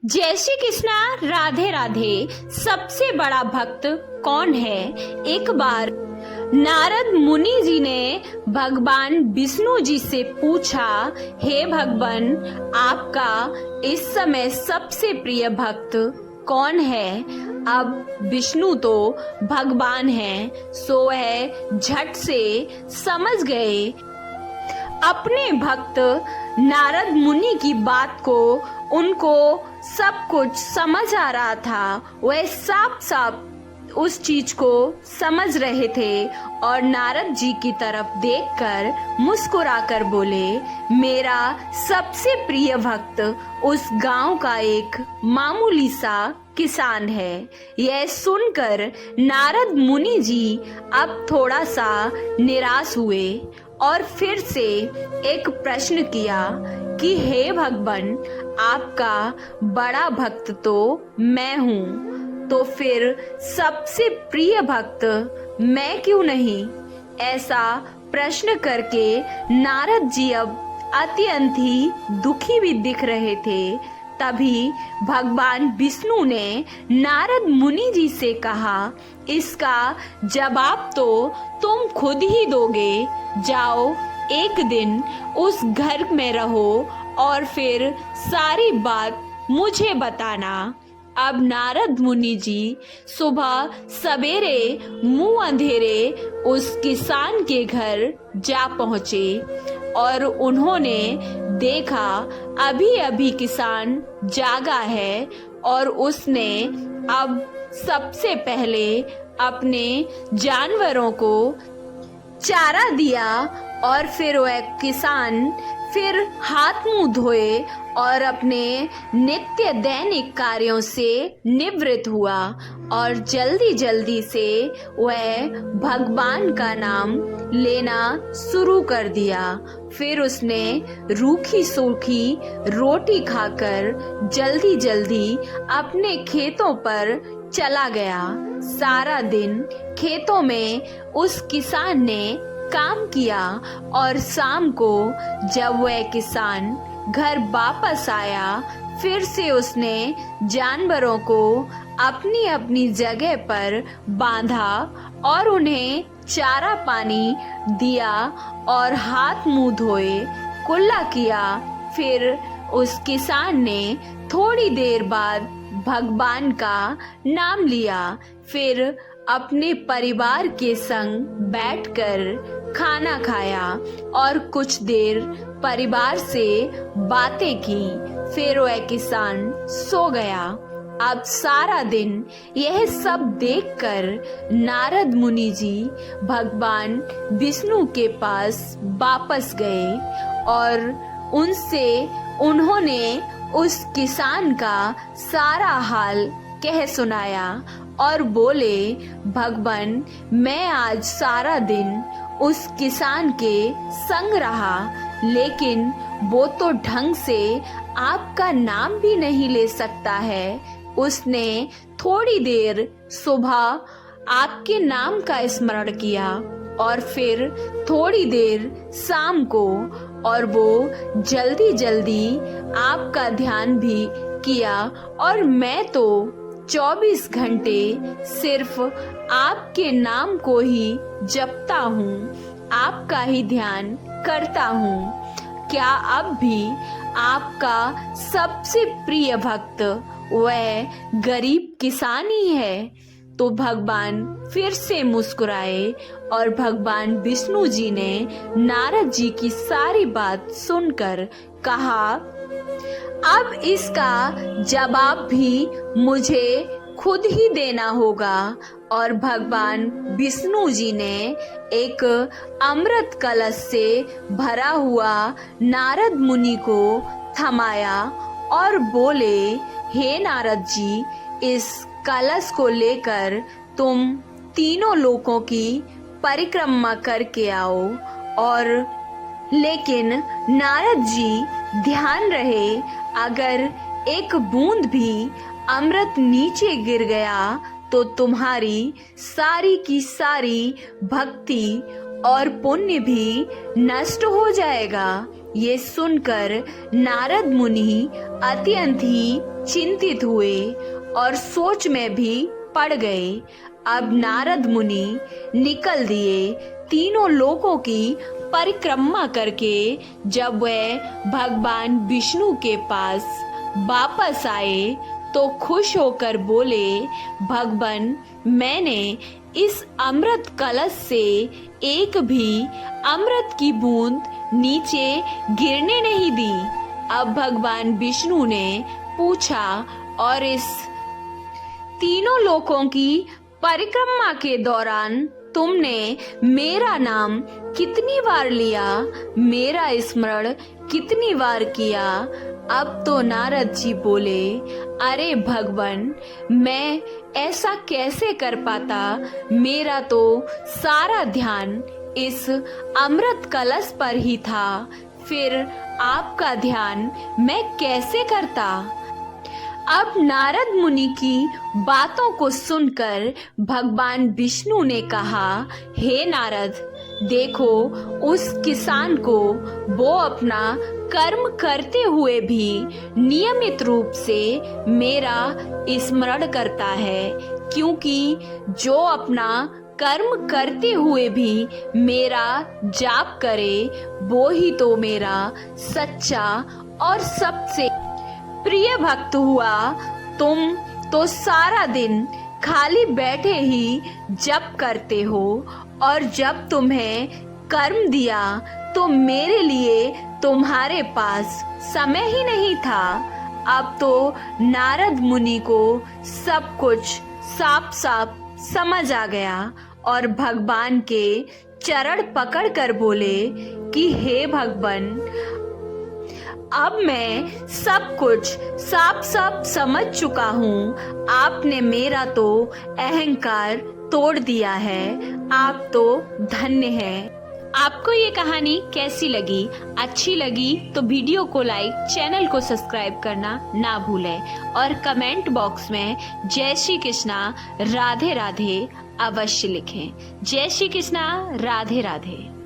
जय श्री कृष्णा, राधे राधे। सबसे बड़ा भक्त कौन है? एक बार नारद मुनि जी ने भगवान विष्णु जी से पूछा, हे भगवान, आपका इस समय सबसे प्रिय भक्त कौन है? अब विष्णु तो भगवान हैं, सो वह झट से समझ गए। अपने भक्त नारद मुनि की बात को उनको सब कुछ समझ आ रहा था। वह साफ साफ उस चीज को समझ रहे थे और नारद जी की तरफ देखकर मुस्कुराकर बोले, मेरा सबसे प्रिय भक्त उस गांव का एक मामूली सा किसान है। यह सुनकर नारद मुनि जी अब थोड़ा सा निराश हुए और फिर से एक प्रश्न किया कि हे भगवान, आपका बड़ा भक्त तो मैं हूँ, तो फिर सबसे प्रिय भक्त मैं क्यों नहीं? ऐसा प्रश्न करके नारद जी अब अत्यंत ही दुखी भी दिख रहे थे। तभी भगवान विष्णु ने नारद मुनि जी से कहा, इसका जवाब तो तुम खुद ही दोगे। जाओ, एक दिन उस घर में रहो और फिर सारी बात मुझे बताना। अब नारद मुनि जी सुबह सवेरे मुंह अंधेरे उस किसान के घर जा पहुंचे और उन्होंने देखा अभी अभी किसान जागा है और उसने अब सबसे पहले अपने जानवरों को चारा दिया और फिर वह किसान फिर हाथ मुंह धोए और अपने नित्य दैनिक कार्यों से निवृत्त हुआ और जल्दी जल्दी से वह भगवान का नाम लेना शुरू कर दिया। फिर उसने रूखी सूखी रोटी खाकर जल्दी जल्दी अपने खेतों पर चला गया। सारा दिन खेतों में उस किसान ने काम किया और शाम को जब वह किसान घर वापस आया, फिर से उसने जानवरों को अपनी अपनी जगह पर बांधा और उन्हें चारा पानी दिया और हाथ मुंह धोए कुल्ला किया। फिर उस किसान ने थोड़ी देर बाद भगवान का नाम लिया। फिर अपने परिवार के संग बैठकर खाना खाया और कुछ देर परिवार से बातें की। फिर वह किसान सो गया। अब सारा दिन यह सब देखकर नारद मुनि जी भगवान विष्णु के पास वापस गए और उनसे उन्होंने उस किसान का सारा हाल कह सुनाया और बोले, भगवान, मैं आज सारा दिन उस किसान के संग रहा, लेकिन वो तो ढंग से आपका नाम भी नहीं ले सकता है। उसने थोड़ी देर सुबह आपके नाम का स्मरण किया और फिर थोड़ी देर शाम को, और वो जल्दी जल्दी आपका ध्यान भी किया। और मैं तो 24 घंटे सिर्फ आपके नाम को ही जपता हूँ, आपका ही ध्यान करता हूँ। क्या अब भी आपका सबसे प्रिय भक्त वह गरीब किसान ही है? तो भगवान फिर से मुस्कुराए और भगवान विष्णु जी ने नारद जी की सारी बात सुनकर कहा, अब इसका जवाब भी मुझे खुद ही देना होगा। और भगवान विष्णु जी ने एक अमृत कलश से भरा हुआ नारद मुनि को थमाया और बोले, हे नारद जी, इस कलश को लेकर तुम तीनों लोकों की परिक्रमा करके आओ। और लेकिन नारद जी, ध्यान रहे, अगर एक बूंद भी अमृत नीचे गिर गया तो तुम्हारी सारी की सारी भक्ति और पुण्य भी नष्ट हो जाएगा। ये सुनकर नारद मुनि अत्यंत ही चिंतित हुए और सोच में भी पड़ गए। अब नारद मुनि निकल दिए। तीनों लोकों की परिक्रमा करके जब वह भगवान विष्णु के पास वापस आए तो खुश होकर बोले, भगवान, मैंने इस अमृत कलश से एक भी अमृत की बूंद नीचे गिरने नहीं दी। अब भगवान विष्णु ने पूछा, और इस तीनों लोकों की परिक्रमा के दौरान तुमने मेरा नाम कितनी बार लिया, मेरा स्मरण कितनी बार किया? अब तो नारद जी बोले, अरे भगवान, मैं ऐसा कैसे कर पाता? मेरा तो सारा ध्यान इस अमृत कलश पर ही था, फिर आपका ध्यान मैं कैसे करता? अब नारद मुनि की बातों को सुनकर भगवान विष्णु ने कहा, हे नारद, देखो उस किसान को वो अपना कर्म करते हुए भी नियमित रूप से मेरा स्मरण करता है, क्योंकि जो अपना कर्म करते हुए भी मेरा जाप करे वो ही तो मेरा सच्चा और सबसे प्रिय भक्त हुआ। तुम तो सारा दिन खाली बैठे ही जप करते हो, और जब तुम्हें कर्म दिया तो मेरे लिए तुम्हारे पास समय ही नहीं था। अब तो नारद मुनि को सब कुछ साफ साफ समझ आ गया और भगवान के चरण पकड़कर बोले कि हे भगवान, अब मैं सब कुछ साफ साफ समझ चुका हूँ। आपने मेरा तो अहंकार तोड़ दिया है। आप तो धन्य हैं। आपको ये कहानी कैसी लगी? अच्छी लगी तो वीडियो को लाइक, चैनल को सब्सक्राइब करना ना भूलें और कमेंट बॉक्स में जय श्री कृष्णा राधे राधे अवश्य लिखें। जय श्री कृष्णा राधे राधे।